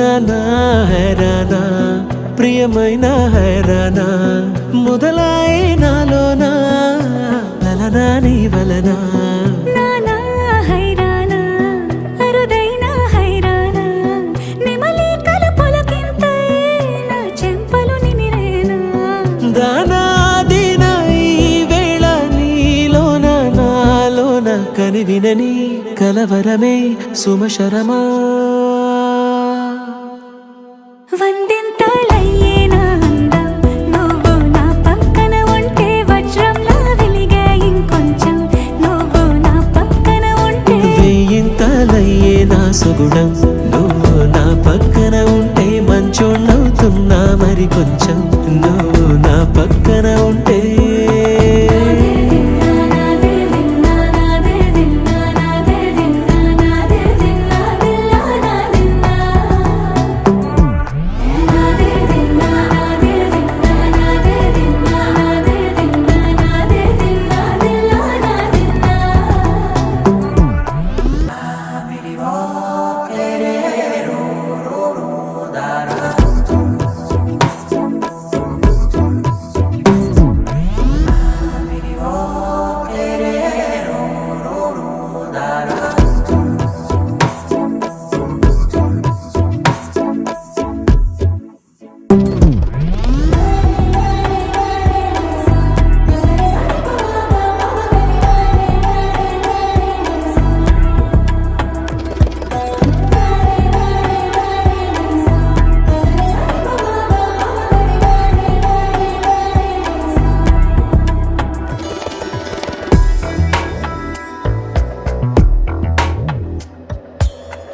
నానా హైరానా ప్రియమైన హైరానా మొదలై నాలోనా లలనా నీ వలనా కని వినని కలవరమే సుమశరమా వందింతలయ్యేనా అందం నువ్వు నా పక్కన ఉంటే వజ్రంలా వెలిగే ఇంకొంచెం నువ్వు నా పక్కన ఉంటే వెయ్యింతలయ్యేనా సుగుణం నువ్వు నా పక్కన ఉంటే మంచోళ్ళవుతున్నా మరి కొంచెం నువ్వు నా పక్కన ఉంటే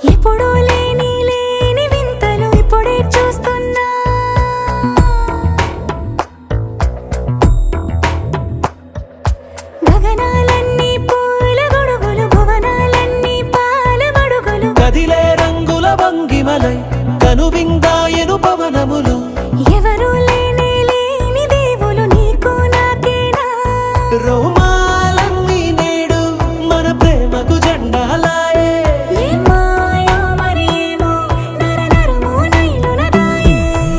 ఎప్పుడూ లేని వింతలు ఇప్పుడే చూస్తున్నా గగనాలన్నీ పూల గొడుగులు భువనాలన్నీ పాల మడుగులు కదిలే రంగుల భంగిమలై కనువిందాయను పవనములు ఎవరు లేని దేవులు నీకు నాకేనా రోమాలన్నీ నేడు మన ప్రేమకు జెండాలాయే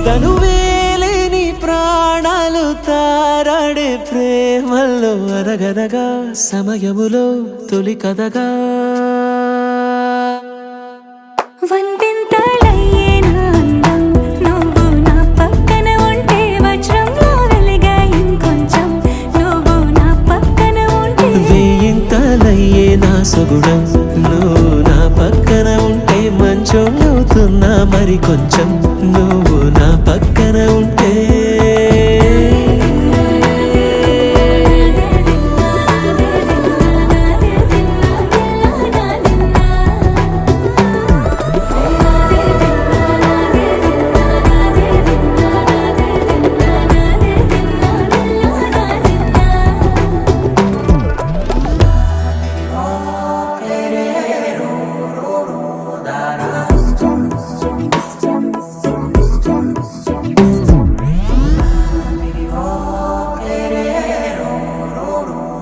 తనువేలేని ప్రాణాలు తారాడే ప్రేమల్లో అనగనగా సమయములో తొలి కథగా వందింతలయ్యేనా అందం నువ్వు నా పక్కన ఉంటే వజ్రంలా వెలిగే ఇంకొంచెం నువ్వు నా పక్కన ఉంటే వెయ్యింతలయ్యేనా సుగుణం నువ్వు నా పక్కన ఉంటే మంచోళ్ళవుతున్నా మరి కొంచెం